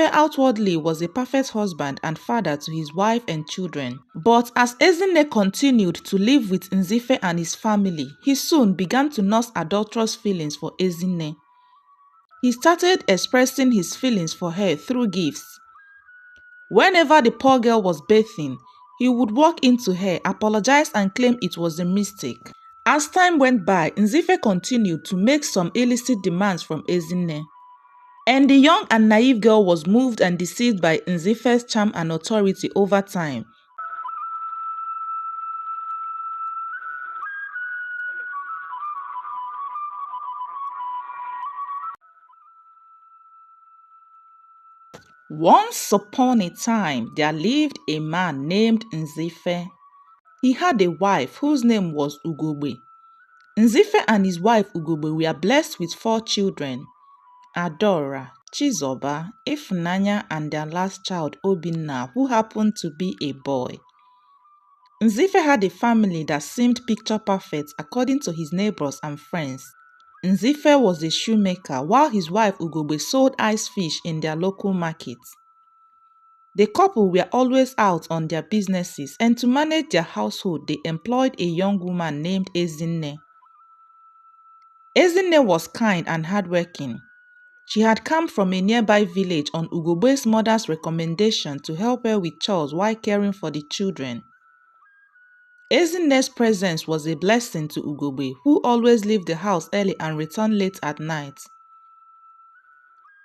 Nzife outwardly was a perfect husband and father to his wife and children. But as Ezinne continued to live with Nzife and his family, he soon began to nurse adulterous feelings for Ezinne. He started expressing his feelings for her through gifts. Whenever the poor girl was bathing, he would walk into her, apologize and claim it was a mistake. As time went by, Nzife continued to make some illicit demands from Ezinne. And the young and naive girl was moved and deceived by Nzife's charm and authority over time. Once upon a time, there lived a man named Nzife. He had a wife whose name was Ugogbe. Nzife and his wife Ugogbe were blessed with 4 children: Adora, Chizoba, Ifunanya, and their last child Obinna, who happened to be a boy. Nzife had a family that seemed picture perfect according to his neighbors and friends. Nzife was a shoemaker while his wife Ugogbe sold ice fish in their local markets. The couple were always out on their businesses, and to manage their household they employed a young woman named Ezinne. Ezinne was kind and hardworking. She had come from a nearby village on Ugogbe's mother's recommendation to help her with chores while caring for the children. Ezinne's presence was a blessing to Ugogbe, who always left the house early and returned late at night.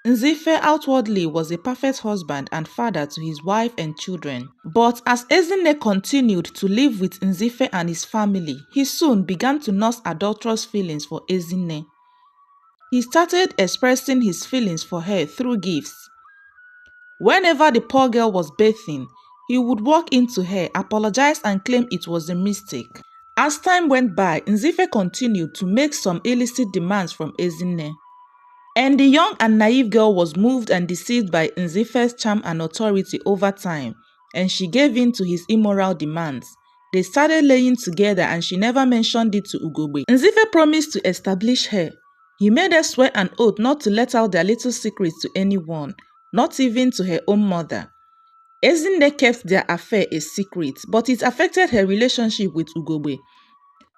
Nzife outwardly was a perfect husband and father to his wife and children. But as Ezinne continued to live with Nzife and his family, he soon began to nurse adulterous feelings for Ezinne. He started expressing his feelings for her through gifts. Whenever the poor girl was bathing, he would walk into her, apologize and claim it was a mistake. As time went by, Nzife continued to make some illicit demands from Ezinne. And the young and naive girl was moved and deceived by Nzife's charm and authority over time, and she gave in to his immoral demands. They started laying together and she never mentioned it to Ugogbe. Nzife promised to establish her. He made her swear an oath not to let out their little secrets to anyone, not even to her own mother. Ezinne kept their affair a secret, but it affected her relationship with Ugogbe.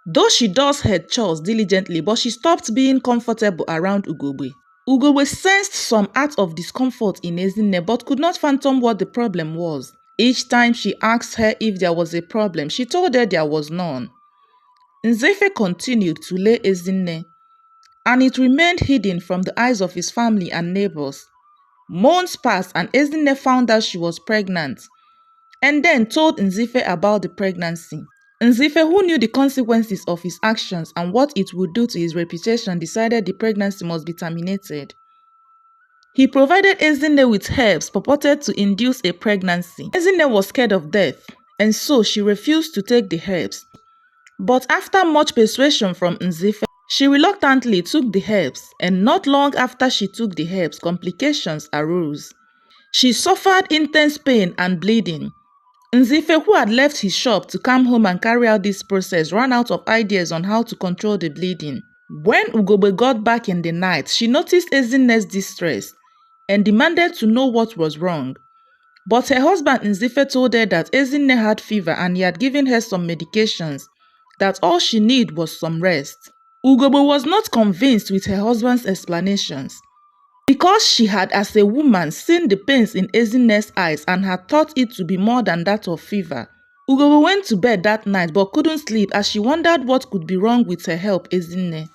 Though she does her chores diligently, but she stopped being comfortable around Ugogbe. Ugogbe sensed some act of discomfort in Ezinne but could not fathom what the problem was. Each time she asked her if there was a problem, she told her there was none. Nzife continued to lay Ezinne, and it remained hidden from the eyes of his family and neighbors. Months passed and Ezinne found out she was pregnant, and then told Nzife about the pregnancy. Nzife, who knew the consequences of his actions and what it would do to his reputation, decided the pregnancy must be terminated. He provided Ezinne with herbs purported to induce a pregnancy. Ezinne was scared of death, and so she refused to take the herbs. But after much persuasion from Nzife, she reluctantly took the herbs, and not long after she took the herbs, complications arose. She suffered intense pain and bleeding. Nzife, who had left his shop to come home and carry out this process, ran out of ideas on how to control the bleeding. When Ugogbe got back in the night, she noticed Ezinne's distress and demanded to know what was wrong. But her husband Nzife told her that Ezinne had fever and he had given her some medications, that all she needed was some rest. Ugogbe was not convinced with her husband's explanations. Because she had as a woman seen the pains in Ezinne's eyes and had thought it to be more than that of fever, Ugogbe went to bed that night but couldn't sleep as she wondered what could be wrong with her help Ezinne.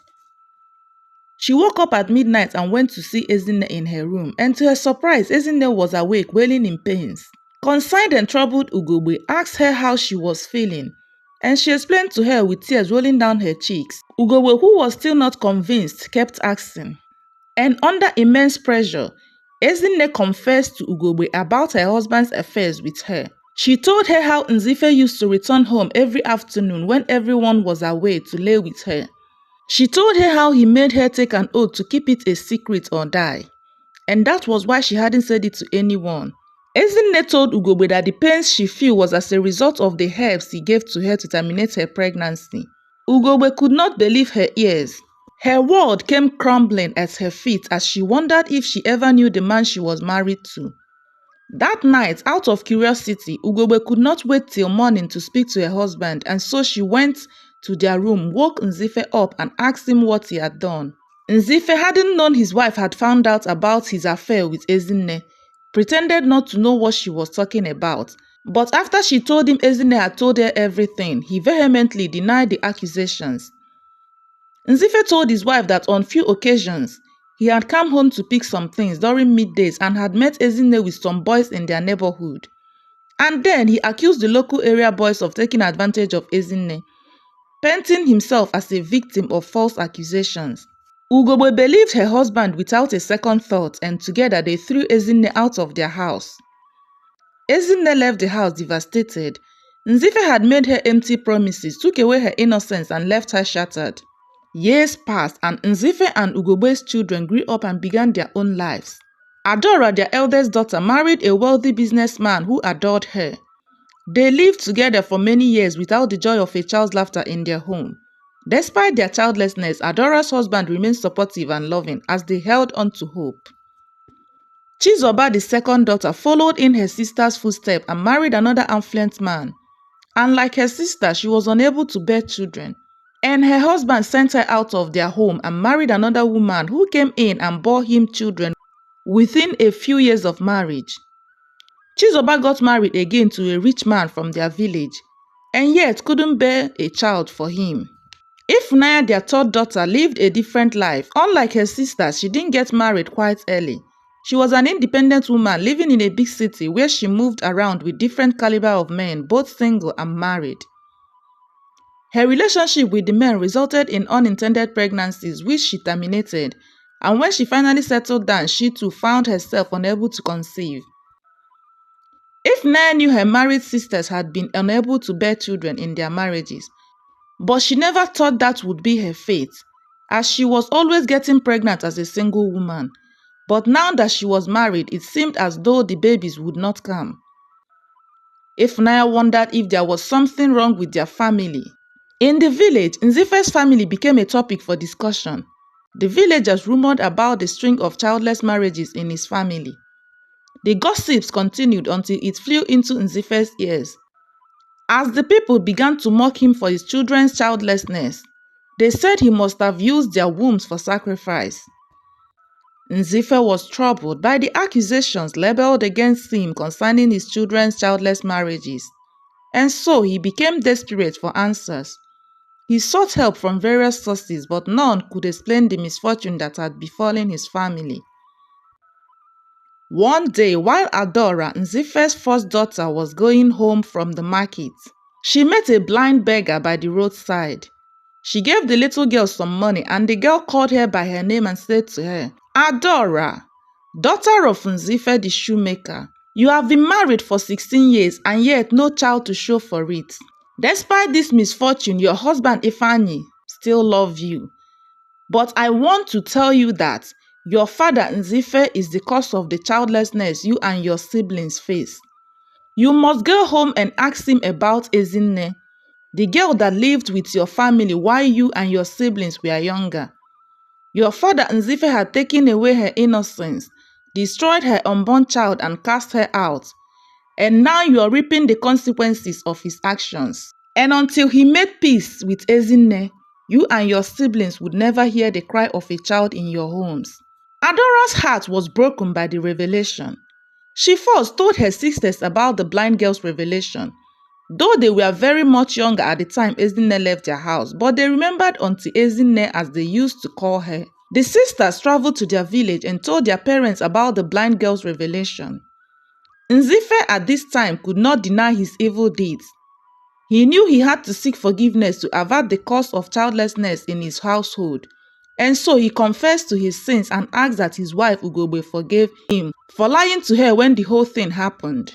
She woke up at midnight and went to see Ezinne in her room, and to her surprise, Ezinne was awake, wailing in pains. Concerned and troubled Ugogbe asked her how she was feeling, and she explained to her with tears rolling down her cheeks. Ugogbe, who was still not convinced, kept asking. And under immense pressure, Ezinne confessed to Ugogbe about her husband's affairs with her. She told her how Nzife used to return home every afternoon when everyone was away to lay with her. She told her how he made her take an oath to keep it a secret or die, and that was why she hadn't said it to anyone. Ezinne told Ugogbe that the pains she felt was as a result of the herbs he gave to her to terminate her pregnancy. Ugogbe could not believe her ears. Her world came crumbling at her feet as she wondered if she ever knew the man she was married to. That night, out of curiosity, Ugogbe could not wait till morning to speak to her husband, and so she went to their room, woke Nzife up and asked him what he had done. Nzife hadn't known his wife had found out about his affair with Ezinne, pretended not to know what she was talking about. But after she told him Ezinne had told her everything, he vehemently denied the accusations. Nzife told his wife that on few occasions, he had come home to pick some things during middays and had met Ezinne with some boys in their neighborhood. And then he accused the local area boys of taking advantage of Ezinne, painting himself as a victim of false accusations. Ugogbe believed her husband without a second thought, and together they threw Ezinne out of their house. Ezinne left the house devastated. Nzife had made her empty promises, took away her innocence, and left her shattered. Years passed, and Nzife and Ugogbe's children grew up and began their own lives. Adora, their eldest daughter, married a wealthy businessman who adored her. They lived together for many years without the joy of a child's laughter in their home. Despite their childlessness, Adora's husband remained supportive and loving as they held on to hope. Chizoba, the second daughter, followed in her sister's footsteps and married another affluent man. And like her sister, she was unable to bear children. And her husband sent her out of their home and married another woman who came in and bore him children within a few years of marriage. Chizoba got married again to a rich man from their village, and yet couldn't bear a child for him. Ifunanya, their third daughter, lived a different life. Unlike her sister, she didn't get married quite early. She was an independent woman living in a big city where she moved around with different caliber of men, both single and married. Her relationship with the men resulted in unintended pregnancies, which she terminated, and when she finally settled down, she too found herself unable to conceive. Ifunanya knew her married sisters had been unable to bear children in their marriages, but she never thought that would be her fate, as she was always getting pregnant as a single woman. But now that she was married, it seemed as though the babies would not come. Ifunanya wondered if there was something wrong with their family. In the village, Nzife's family became a topic for discussion. The villagers rumored about the string of childless marriages in his family. The gossips continued until it flew into Nzife's ears. As the people began to mock him for his children's childlessness, they said he must have used their wombs for sacrifice. Nzife was troubled by the accusations leveled against him concerning his children's childless marriages, and so he became desperate for answers. He sought help from various sources, but none could explain the misfortune that had befallen his family. One day, while Adora, Nzife's first daughter, was going home from the market, she met a blind beggar by the roadside. She gave the little girl some money, and the girl called her by her name and said to her, "Adora, daughter of Nzife the shoemaker, you have been married for 16 years and yet no child to show for it. Despite this misfortune, your husband Ifeanyi still loves you. But I want to tell you that your father Nzife is the cause of the childlessness you and your siblings face. You must go home and ask him about Ezinne, the girl that lived with your family while you and your siblings were younger. Your father Nzife had taken away her innocence, destroyed her unborn child and cast her out. And now you are reaping the consequences of his actions. And until he made peace with Ezinne, you and your siblings would never hear the cry of a child in your homes." Adora's heart was broken by the revelation. She first told her sisters about the blind girl's revelation, though they were very much younger at the time Ezinne left their house, but they remembered Auntie Ezinne as they used to call her. The sisters traveled to their village and told their parents about the blind girl's revelation. Nzife at this time could not deny his evil deeds. He knew he had to seek forgiveness to avert the cause of childlessness in his household, and so he confessed to his sins and asked that his wife Ugogbe forgave him for lying to her when the whole thing happened.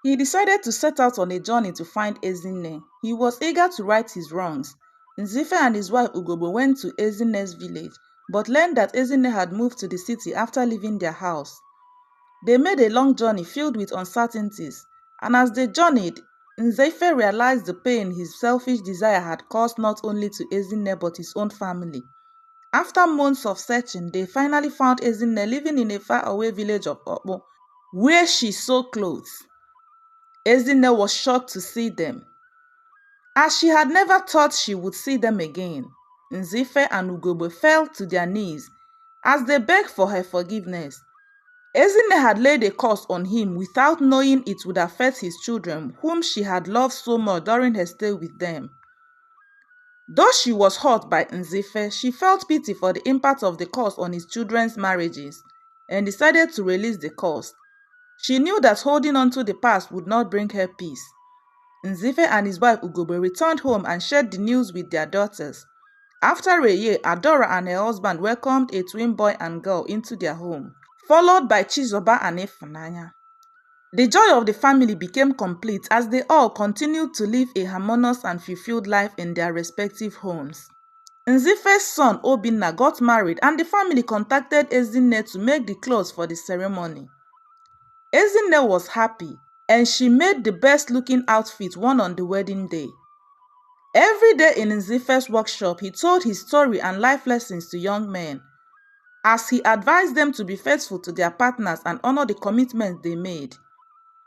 He decided to set out on a journey to find Ezinne. He was eager to right his wrongs. Nzife and his wife Ugogbe went to Ezinne's village, but learned that Ezinne had moved to the city after leaving their house. They made a long journey filled with uncertainties, and as they journeyed, Nzife realized the pain his selfish desire had caused not only to Ezinne but his own family. After months of searching, they finally found Ezinne living in a faraway village of Okpo, where she sewed clothes. Ezinne was shocked to see them, as she had never thought she would see them again. Nzife and Ugogbe fell to their knees as they begged for her forgiveness. Ezinne had laid a curse on him without knowing it would affect his children, whom she had loved so much during her stay with them. Though she was hurt by Nzife, she felt pity for the impact of the curse on his children's marriages and decided to release the curse. She knew that holding on to the past would not bring her peace. Nzife and his wife Ugogbe returned home and shared the news with their daughters. After a year, Adora and her husband welcomed a twin boy and girl into their home, followed by Chizoba and Ifunanya. The joy of the family became complete as they all continued to live a harmonious and fulfilled life in their respective homes. Nzife's son Obinna got married and the family contacted Ezinne to make the clothes for the ceremony. Ezinne was happy and she made the best looking outfit worn on the wedding day. Every day in Nzife's workshop, he told his story and life lessons to young men, as he advised them to be faithful to their partners and honor the commitments they made.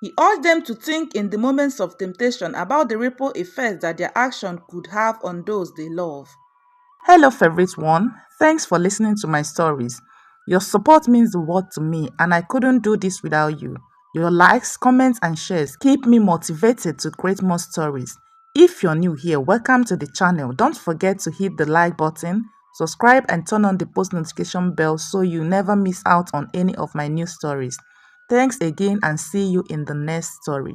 He urged them to think in the moments of temptation about the ripple effects that their action could have on those they love. Hello, favorite one. Thanks for listening to my stories. Your support means the world to me, and I couldn't do this without you. Your likes, comments, and shares keep me motivated to create more stories. If you're new here, welcome to the channel. Don't forget to hit the like button, subscribe, and turn on the post notification bell so you never miss out on any of my new stories. Thanks again and see you in the next story.